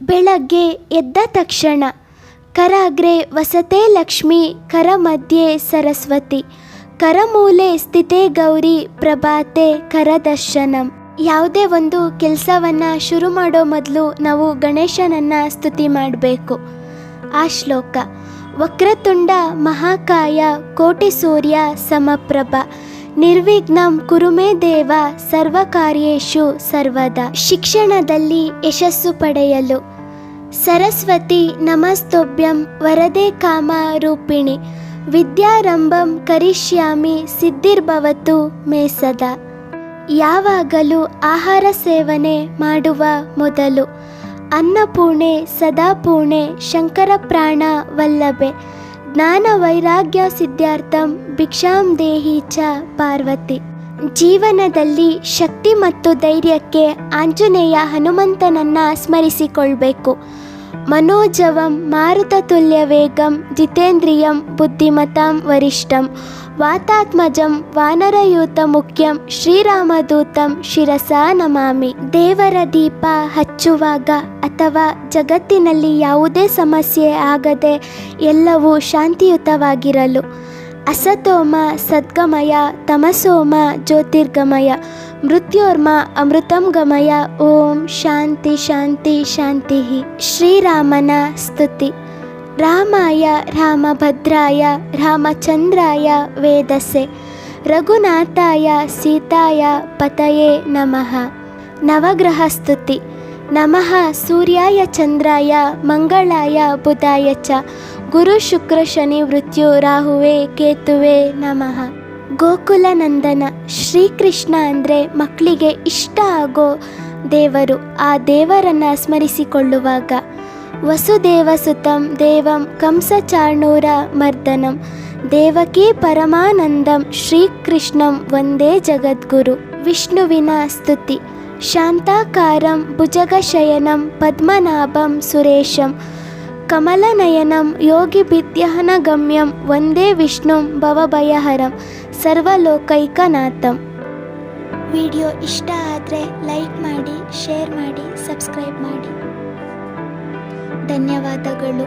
ಬೆಳಗ್ಗೆ ಎದ್ದ ತಕ್ಷಣ ಕರಾಗ್ರೆ ವಸತೆ ಲಕ್ಷ್ಮಿ, ಕರಮಧ್ಯೆ ಸರಸ್ವತಿ, ಕರಮೂಲೆ ಸ್ಥಿತೇ ಗೌರಿ, ಪ್ರಭಾತೆ ಕರದರ್ಶನಂ. ಯಾವುದೇ ಒಂದು ಕೆಲಸವನ್ನು ಶುರು ಮಾಡೋ ಮೊದಲು ನಾವು ಗಣೇಶನನ್ನು ಸ್ತುತಿ ಮಾಡಬೇಕು. ಆ ಶ್ಲೋಕ: ವಕ್ರತುಂಡ ಮಹಾಕಾಯ ಕೋಟಿ ಸೂರ್ಯ ಸಮಪ್ರಭ, ನಿರ್ವಿಘ್ನಂ ಕುರುಮೇ ದೇವ ಸರ್ವಕಾರ್ಯೇಷು ಸರ್ವದಾ. ಶಿಕ್ಷಣದಲ್ಲಿ ಯಶಸ್ಸು ಪಡೆಯಲು ಸರಸ್ವತಿ ನಮಸ್ತುಭ್ಯಂ ವರದೆ ಕಾಮ ರೂಪಿಣಿ, ವಿದ್ಯಾರಂಭಂ ಕರಿಷ್ಯಾಮಿ ಸಿದ್ಧಿರ್ಭವತು ಮೇ ಸದಾ. ಯಾವಾಗಲೂ ಆಹಾರ ಸೇವನೆ ಮಾಡುವ ಮೊದಲು ಅನ್ನಪೂರ್ಣೆ ಸದಾಪೂರ್ಣೆ ಶಂಕರ ಪ್ರಾಣ ವಲ್ಲಭೆ, ಜ್ಞಾನ ವೈರಾಗ್ಯ ಸಿದ್ಧಾರ್ಥಂ ಭಿಕ್ಷಾಂ ದೇಹಿ ಚ ಪಾರ್ವತಿ. ಜೀವನದಲ್ಲಿ ಶಕ್ತಿ ಮತ್ತು ಧೈರ್ಯಕ್ಕೆ ಆಂಜನೇಯ ಹನುಮಂತನನ್ನು ಸ್ಮರಿಸಿಕೊಳ್ಬೇಕು. ಮನೋಜವಂ ಮಾರುತತುಲ್ಯ ವೇಗಂ ಜಿತೇಂದ್ರಿಯಂ ಬುದ್ಧಿಮತಾಂ ವರಿಷ್ಠಂ, ವಾತಾತ್ಮಜಂ ವಾನರಯೂತ ಮುಖ್ಯಂ ಶ್ರೀರಾಮದೂತಂ ಶಿರಸಾ ನಮಾಮಿ. ದೇವರ ದೀಪ ಹಚ್ಚುವಾಗ ಅಥವಾ ಜಗತ್ತಿನಲ್ಲಿ ಯಾವುದೇ ಸಮಸ್ಯೆ ಆಗದೆ ಎಲ್ಲವೂ ಶಾಂತಿಯುತವಾಗಿರಲು ಅಸತೋಮ ಸದ್ಗಮಯ ತಮಸೋಮ ಜ್ಯೋತಿರ್ಗಮಯ ಮೃತ್ಯೋರ್ಮ ಅಮೃತಂ ಗಮಯ. ಓಂ ಶಾಂತಿ ಶಾಂತಿ ಶಾಂತಿ. ಶ್ರೀರಾಮನ ಸ್ತುತಿ. ರಾಮಾಯ ರಾಮಭದ್ರಾಯ ರಾಮಚಂದ್ರಾಯ ವೇದಸೆ, ರಘುನಾಥಾಯ ಸೀತಾಯ ಪತಯೇ ನಮಃ. ನವಗ್ರಹ ಸ್ತುತಿ. ನಮಃ ಸೂರ್ಯಾಯ ಚಂದ್ರಾಯ ಮಂಗಳಾಯ ಬುಧಾಯ ಚ, ಗುರು ಶುಕ್ರ ಶನಿ ಮೃತ್ಯು ರಾಹುವೇ ಕೇತುವೆ ನಮಃ. ಗೋಕುಲ ನಂದನ. ಶ್ರೀಕೃಷ್ಣ ಅಂದರೆ ಮಕ್ಕಳಿಗೆ ಇಷ್ಟ ಆಗೋ ದೇವರು. ಆ ದೇವರನ್ನು ಸ್ಮರಿಸಿಕೊಳ್ಳುವಾಗ ವಸುದೇವಸುತಂ ದೇವಂ ಕಂಸಚಾಣೂರ ಮರ್ದನಂ, ದೇವಕೀ ಪರಮಾನಂದಂ ಶ್ರೀಕೃಷ್ಣಂ ವಂದೇ ಜಗದ್ಗುರು. ವಿಷ್ಣುವಿನ ಸ್ತುತಿ. ಶಾಂತಾಕಾರಂ ಭುಜಗಶಯನಂ ಪದ್ಮನಾಭಂ ಸುರೇಶಂ, ಕಮಲನಯನಂ ಯೋಗಿಭಿದ್ಯಹನಗಮ್ಯಂ ವಂದೇ ವಿಷ್ಣುಂ ಭವಭಯಹರಂ ಸರ್ವಲೋಕೈಕನಾಥಂ. ವಿಡಿಯೋ ಇಷ್ಟ ಆದರೆ ಲೈಕ್ ಮಾಡಿ, ಶೇರ್ ಮಾಡಿ, ಸಬ್ಸ್ಕ್ರೈಬ್ ಮಾಡಿ. ಧನ್ಯವಾದಗಳು.